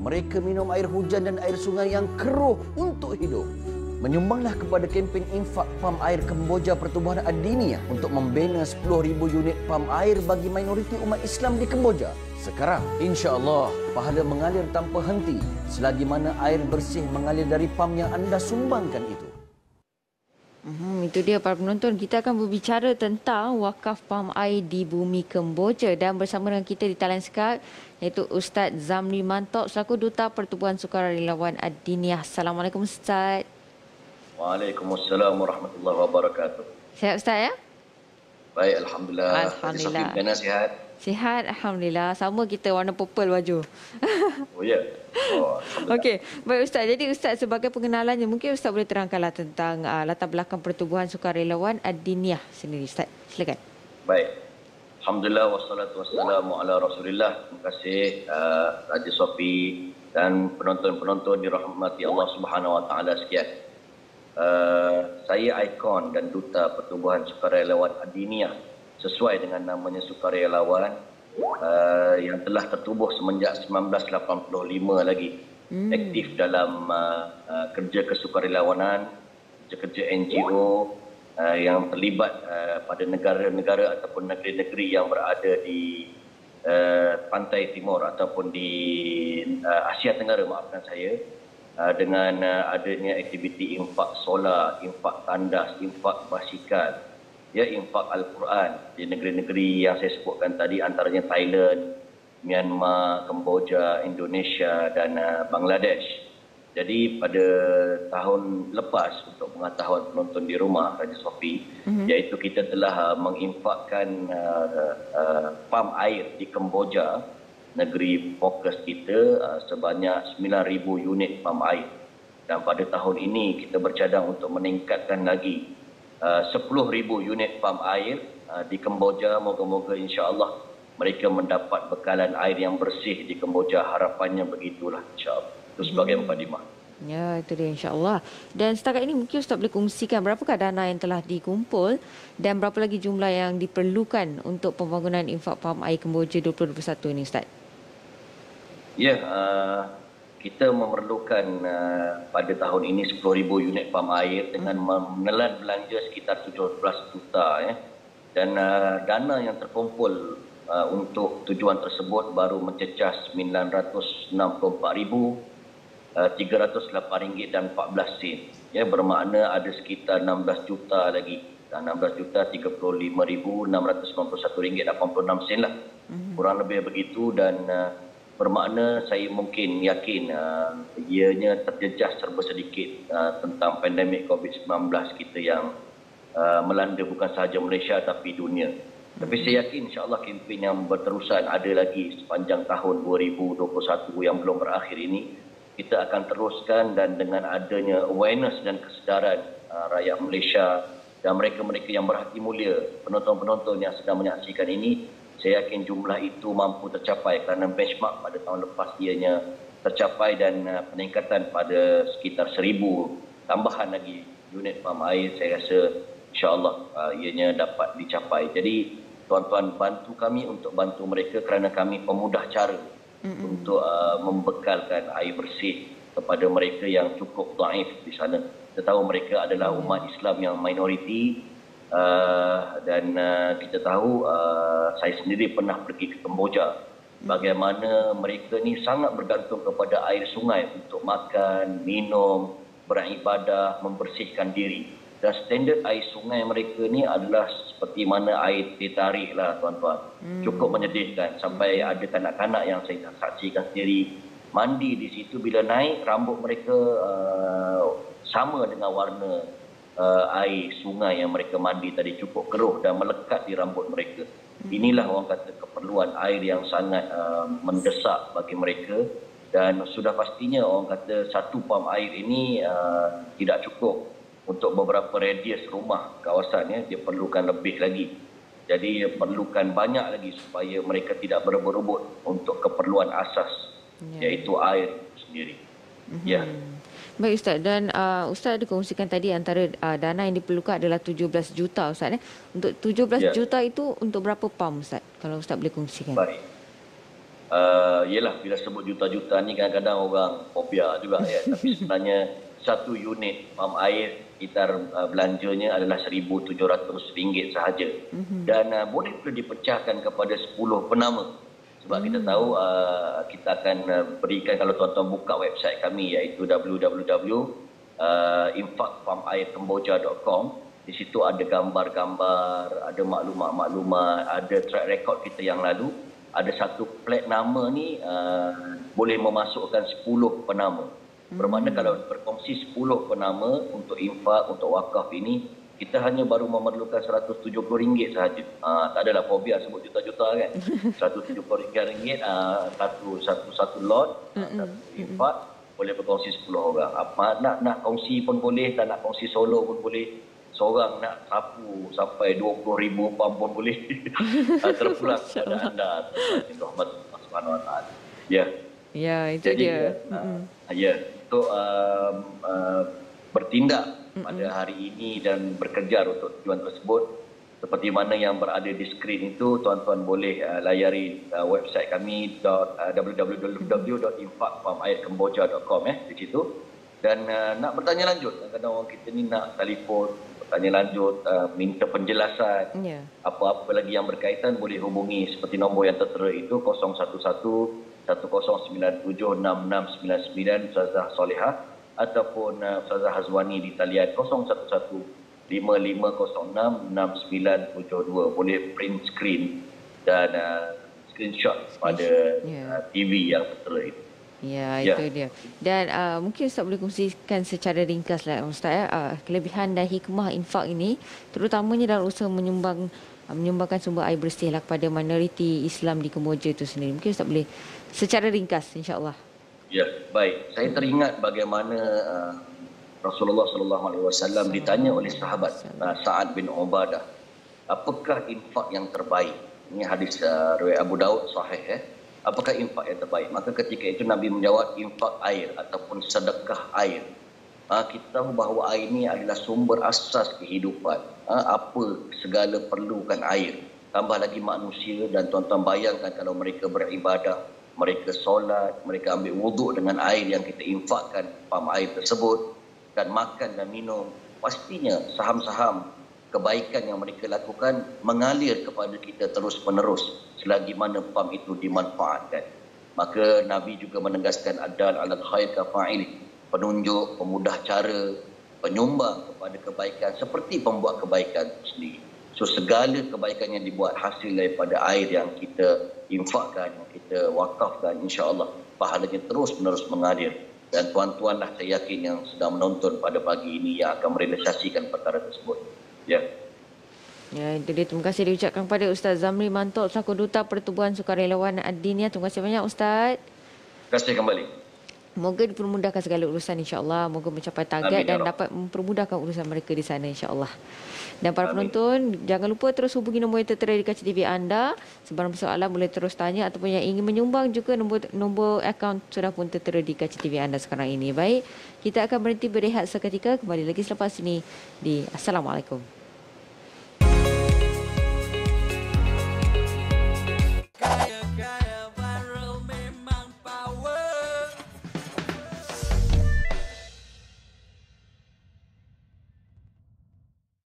Mereka minum air hujan dan air sungai yang keruh untuk hidup. Menyumbanglah kepada kempen infak pam air Kemboja Pertubuhan Ad-Diniyah untuk membina 10,000 unit pam air bagi minoriti umat Islam di Kemboja. Sekarang, insya-Allah, pahala mengalir tanpa henti selagi mana air bersih mengalir dari pam yang anda sumbangkan itu. Itu dia para penonton. Kita akan berbicara tentang wakaf pam air di bumi Kemboja dan bersama dengan kita di talian Skype iaitu Ustaz Zamri Mantok selaku Duta Pertubuhan Sukarelawan Ad-Diniyah. Assalamualaikum Ustaz. Waalaikumsalam warahmatullahi wabarakatuh. Sihat Ustaz ya? Baik, alhamdulillah. Alhamdulillah. Bagaimana sihat? Sihat, alhamdulillah. Sama kita warna purple baju. Oh ya. Oh, alhamdulillah. Okey, baik Ustaz. Jadi Ustaz sebagai pengenalannya mungkin Ustaz boleh terangkanlah tentang latar belakang Pertubuhan Sukarelawan Ad-Diniyah sendiri Ustaz. Silakan. Baik. Alhamdulillah wassalatu wassalamu ala Rasulillah. Terima kasih Raja Sofi dan penonton-penonton dirahmati Allah Subhanahu wa taala sekalian. Saya ikon dan duta Pertubuhan Sukarelawan Ad-Diniyah sesuai dengan namanya sukarelawan yang telah tertubuh semenjak 1985 lagi. Aktif dalam kerja kesukarelawanan, kerja NGO yang terlibat pada negara-negara ataupun negeri-negeri yang berada di pantai timur ataupun di Asia Tenggara, maafkan saya, dengan adanya aktiviti infak solar, infak tandas, infak basikal, ya, infak Al-Quran di negeri-negeri yang saya sebutkan tadi, antaranya Thailand, Myanmar, Kemboja, Indonesia dan Bangladesh. Jadi pada tahun lepas, untuk pengetahuan penonton di rumah Raja Sofi, iaitu kita telah menginfakkan pam air di Kemboja, negeri fokus kita, sebanyak 9,000 unit pam air. Dan pada tahun ini kita bercadang untuk meningkatkan lagi 10,000 unit pam air di Kemboja. Moga-moga insya-Allah mereka mendapat bekalan air yang bersih di Kemboja. Harapannya begitulah insya-Allah. Itu sebagai mukadimah. Ya, itu dia insya-Allah. Dan setakat ini mungkin Ustaz boleh kongsikan berapakah dana yang telah dikumpul dan berapa lagi jumlah yang diperlukan untuk pembangunan infak pam air Kemboja 2021 ini Ustaz? Ya, kita memerlukan pada tahun ini 10,000 unit pam air dengan menelan belanja sekitar 17 juta. Ya. Dan dana yang terkumpul untuk tujuan tersebut baru mencecah RM964,308.14. Ya, bermakna ada sekitar 16 juta lagi. Dan 16 juta 35,691.86 lah. Kurang lebih begitu, dan bermakna saya mungkin yakin ianya terjejas serba sedikit tentang pandemik COVID-19 kita yang melanda bukan sahaja Malaysia tapi dunia. Tapi saya yakin insya-Allah kempen yang berterusan ada lagi sepanjang tahun 2021 yang belum berakhir ini. Kita akan teruskan, dan dengan adanya awareness dan kesedaran rakyat Malaysia dan mereka-mereka yang berhati mulia, penonton-penonton yang sedang menyaksikan ini, saya yakin jumlah itu mampu tercapai kerana benchmark pada tahun lepas ianya tercapai, dan peningkatan pada sekitar 1,000 tambahan lagi unit pam air saya rasa insya-Allah ianya dapat dicapai. Jadi tuan-tuan bantu kami untuk bantu mereka kerana kami pemudah cara untuk membekalkan air bersih kepada mereka yang cukup dhaif di sana. Kita tahu mereka adalah umat Islam yang minoriti. Dan kita tahu, saya sendiri pernah pergi ke Kemboja, bagaimana mereka ni sangat bergantung kepada air sungai untuk makan, minum, beribadah, membersihkan diri. Dan standard air sungai mereka ni adalah seperti mana air tertarik lah tuan-tuan. Cukup menyedihkan, sampai ada kanak-kanak yang saya saksikan sendiri mandi di situ, bila naik rambut mereka sama dengan warna air sungai yang mereka mandi tadi, cukup keruh dan melekat di rambut mereka. Inilah orang kata keperluan air yang sangat mendesak bagi mereka, dan sudah pastinya orang kata satu pam air ini tidak cukup untuk beberapa radius rumah kawasan, ya. Dia perlukan lebih lagi. Jadi perlukan banyak lagi supaya mereka tidak berebut-rebut untuk keperluan asas, iaitu air sendiri. Ya. Baik Ustaz, dan Ustaz ada kongsikan tadi antara dana yang diperlukan adalah 17 juta Ustaz. Untuk 17 juta itu untuk berapa pam Ustaz? Kalau Ustaz boleh kongsikan. Baik. Yelah, bila sebut juta-juta ni kadang-kadang orang fobia juga ya. Tapi sebenarnya satu unit pam air kita belanjanya adalah RM1,700 sahaja. Dan boleh pula dipecahkan kepada 10 penama. Sebab kita tahu kita akan berikan, kalau tuan-tuan buka website kami iaitu www.infakpamairkemboja.com. Di situ ada gambar-gambar, ada maklumat-maklumat, ada track record kita yang lalu. Ada satu plat nama ni boleh memasukkan 10 penama. Bermakna kalau berkongsi 10 penama untuk infak, untuk wakaf ini, kita hanya baru memerlukan RM170 sahaja. Tak adalah fobia sebut juta-juta kan. RM170 satu lot, satu infak, boleh berkongsi 10 orang. Nak kongsi pun boleh, tak nak kongsi solo pun boleh. Seorang nak sapu sampai 20,000 pam pun boleh. Terpulang kepada anda. Rahmat Allah Subhanahu Wa Taala. Ya. Ya, itu Jadi, dia. ya, untuk bertindak pada hari ini dan bekerja untuk tujuan tersebut, seperti mana yang berada di skrin itu, tuan-tuan boleh layari website kami www.infakpamairkemboja.com di situ. Dan nak bertanya lanjut, kadang-kadang orang kita ni nak telefon, bertanya lanjut, minta penjelasan, apa-apa lagi yang berkaitan, boleh hubungi seperti nombor yang tertera itu 011-1097-6699 Ustazah Solehah, ataupun Ustazah Hazwani di talian 011-5506-6972. Boleh print screen dan screenshot pada TV yang tertera itu. Ya, itu dia. Dan mungkin Ustaz boleh kongsikan secara ringkas lah Ustaz kelebihan dan hikmah infak ini, terutamanya dalam usaha menyumbangkan sumber air bersih lah kepada minoriti Islam di Kemboja itu sendiri. Mungkin Ustaz boleh secara ringkas, insya-Allah. Ya, baik. Saya teringat bagaimana Rasulullah SAW ditanya oleh sahabat Sa'ad bin Ubadah, apakah infak yang terbaik? Ini hadis riwayat Abu Daud sahih Apakah infak yang terbaik? Maka ketika itu Nabi menjawab, infak air ataupun sedekah air. Kita tahu bahawa air ini adalah sumber asas kehidupan. Apa segala perlukan air. Tambah lagi manusia, dan tuan-tuan bayangkan kalau mereka beribadah, mereka solat, mereka ambil wuduk dengan air yang kita infakkan pam air tersebut, dan makan dan minum. Pastinya saham-saham kebaikan yang mereka lakukan mengalir kepada kita terus-menerus selagi mana pam itu dimanfaatkan. Maka Nabi juga menegaskan adal alal khair kafa'il, penunjuk, pemudah cara, penyumbang kepada kebaikan seperti pembuat kebaikan sendiri. So segala kebaikan yang dibuat hasil daripada air yang kita infakkan, yang kita wakafkan, insya-Allah pahalanya terus-menerus mengalir. Dan tuan-tuanlah saya yakin yang sedang menonton pada pagi ini yang akan merealisasikan perkara tersebut. Ya. Ya, itu dia. Terima kasih diucapkan kepada Ustaz Zamri Mantok selaku Duta Pertubuhan Sukarelawan Ad-Diniyah. Terima kasih banyak Ustaz. Terima kasih kembali. Moga dipermudahkan segala urusan, insya-Allah. Moga mencapai target dan dapat mempermudahkan urusan mereka di sana, insya-Allah. Dan para penonton, jangan lupa terus hubungi nombor yang tertera di kaca TV anda. Sebarang persoalan boleh terus tanya, ataupun yang ingin menyumbang juga nombor akaun sudah pun tertera di kaca TV anda sekarang ini. Baik, kita akan berhenti berehat seketika, kembali lagi selepas ini di Assalamualaikum.